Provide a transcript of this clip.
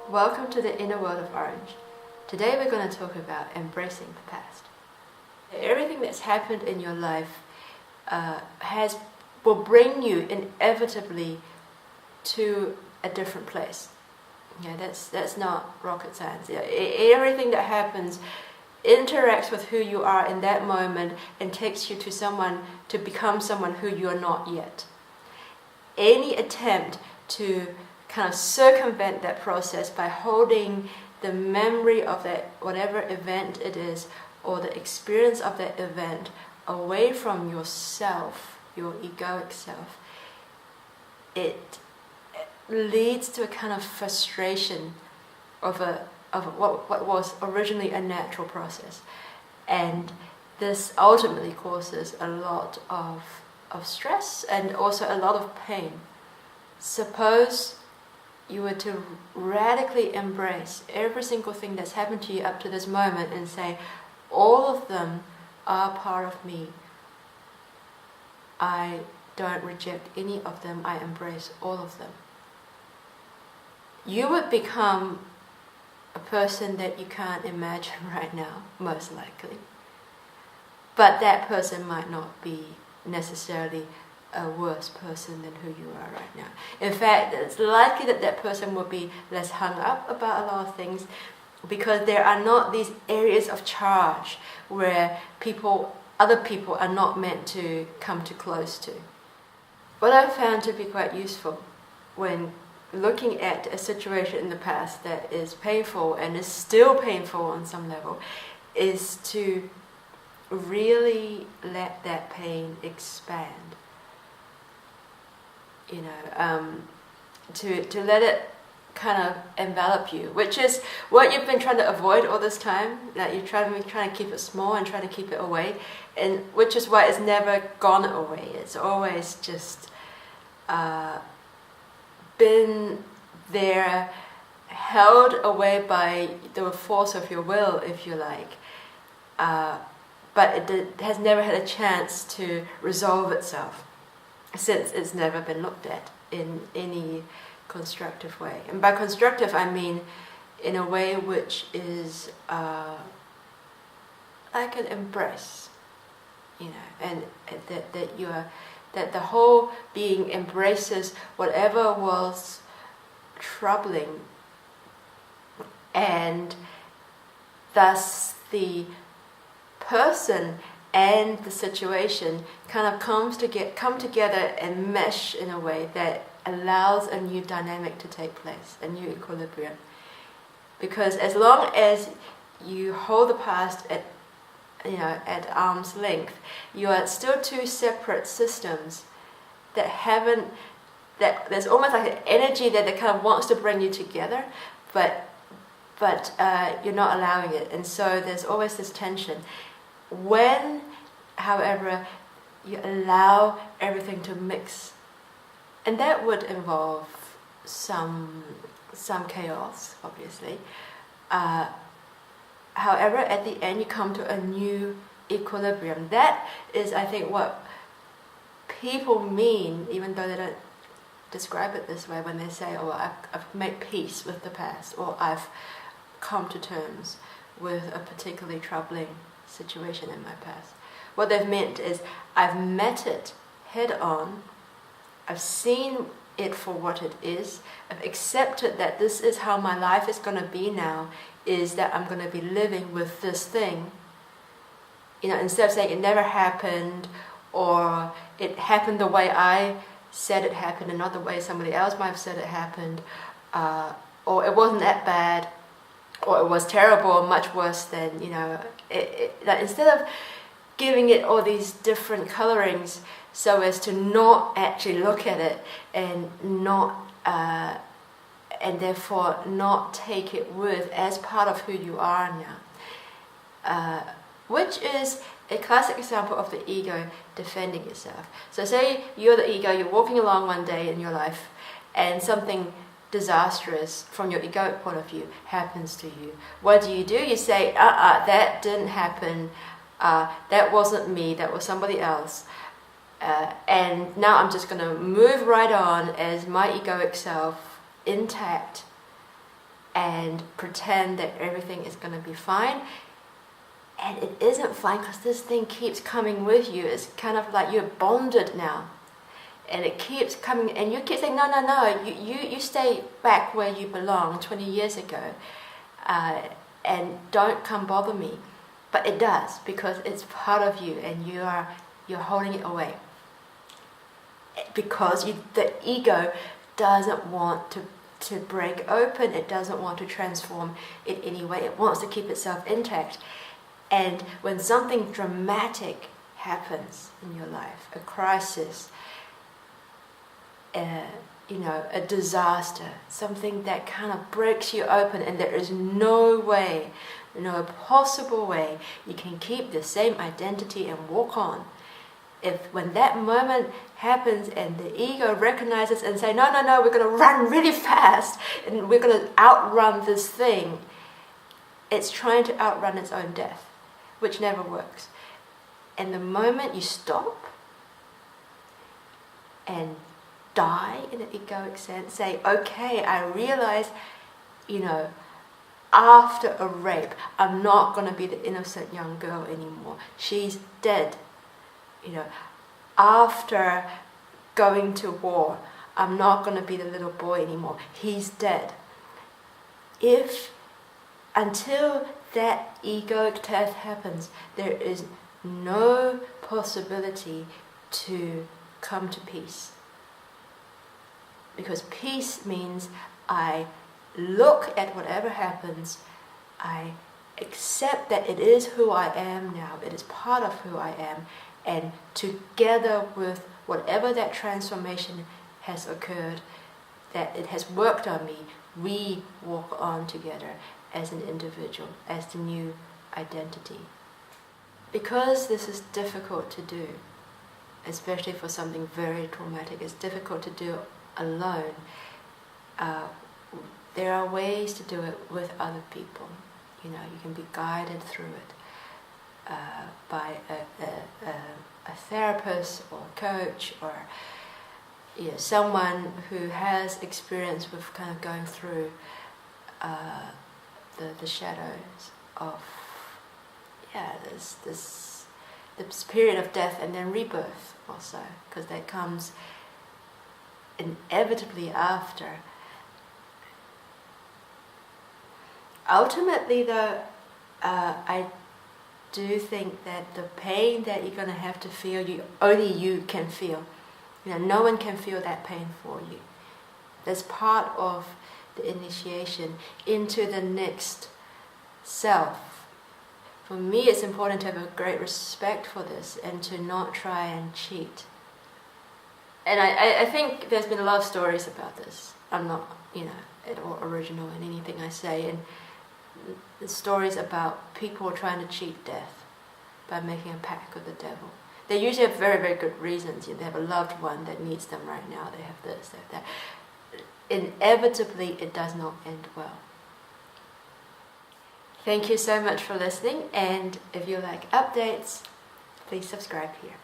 Welcome to the inner world of Orange. Today we're going to talk about embracing the past. Everything that's happened in your life will bring you inevitably to a different place. Yeah, that's not rocket science. Yeah, everything that happens interacts with who you are in that moment and takes you to become someone who you are not yet. Any attempt to kind of circumvent that process by holding the memory of that whatever event it is or the experience of that event away from yourself, your egoic self, it leads to a kind of frustration of what was originally a natural process, and this ultimately causes a lot of stress and also a lot of pain. Suppose you were to radically embrace every single thing that's happened to you up to this moment and say, all of them are part of me. I don't reject any of them, I embrace all of them. You would become a person that you can't imagine right now, most likely. But that person might not be necessarily a worse person than who you are right now. In fact, it's likely that that person will be less hung up about a lot of things because there are not these areas of charge where other people are not meant to come too close to. What I've found to be quite useful when looking at a situation in the past that is painful and is still painful on some level is to really let that pain expand. To let it kind of envelop you, which is what you've been trying to avoid all this time. Like you're trying to keep it small and trying to keep it away, and which is why it's never gone away. It's always just been there, held away by the force of your will, if you like. But it has never had a chance to resolve itself, since it's never been looked at in any constructive way. And by constructive, I mean in a way which is like an embrace, and that the whole being embraces whatever was troubling, and thus the person and the situation kind of come together and mesh in a way that allows a new dynamic to take place, a new equilibrium. Because as long as you hold the past at arm's length, you are still two separate systems that there's almost like an energy that kind of wants to bring you together, but you're not allowing it, and so there's always this tension. When, however, you allow everything to mix, and that would involve some chaos, obviously. However, at the end you come to a new equilibrium. That is, I think, what people mean, even though they don't describe it this way, when they say, "Oh, I've made peace with the past," or "I've come to terms with a particularly troubling situation in my past." What they've meant is, I've met it head on, I've seen it for what it is, I've accepted that this is how my life is going to be now, is that I'm going to be living with this thing. Instead of saying it never happened, or it happened the way I said it happened and not the way somebody else might have said it happened, or it wasn't that bad, or it was terrible, or much worse than, like instead of giving it all these different colorings so as to not actually look at it and therefore not take it as part of who you are now, which is a classic example of the ego defending itself. So say you're the ego, you're walking along one day in your life and something disastrous from your egoic point of view happens to you. What do? You say, that didn't happen, that wasn't me, that was somebody else, and now I'm just going to move right on as my egoic self, intact, and pretend that everything is going to be fine. And it isn't fine because this thing keeps coming with you. It's kind of like you're bonded now. And it keeps coming, and you keep saying, no, you stay back where you belong 20 years ago, and don't come bother me. But it does, because it's part of you, and you're holding it away. Because the ego doesn't want to break open, it doesn't want to transform in any way, it wants to keep itself intact. And when something dramatic happens in your life, a crisis, a disaster, something that kind of breaks you open, and there is no possible way you can keep the same identity and walk on. When that moment happens and the ego recognizes and say, no, we're going to run really fast and we're going to outrun this thing, it's trying to outrun its own death, which never works. And the moment you stop and die in an egoic sense, say, okay, I realize, after a rape, I'm not going to be the innocent young girl anymore. She's dead. After going to war, I'm not going to be the little boy anymore. He's dead. Until that egoic death happens, there is no possibility to come to peace. Because peace means I look at whatever happens, I accept that it is who I am now, it is part of who I am, and together with whatever that transformation has occurred, that it has worked on me, we walk on together as an individual, as the new identity. Because this is difficult to do, especially for something very traumatic, it's difficult to do alone. There are ways to do it with other people. You can be guided through it by a therapist or a coach, or someone who has experience with kind of going through the shadows of this period of death and then rebirth also, because that comes inevitably after. Ultimately, though, I do think that the pain that you're going to have to feel, only you can feel. No one can feel that pain for you. That's part of the initiation into the next self. For me, it's important to have a great respect for this and to not try and cheat. And I think there's been a lot of stories about this. I'm not, at all original in anything I say. And the stories about people trying to cheat death by making a pact with the devil. They usually have very, very good reasons. They have a loved one that needs them right now. They have this, they have that. Inevitably, it does not end well. Thank you so much for listening. And if you like updates, please subscribe here.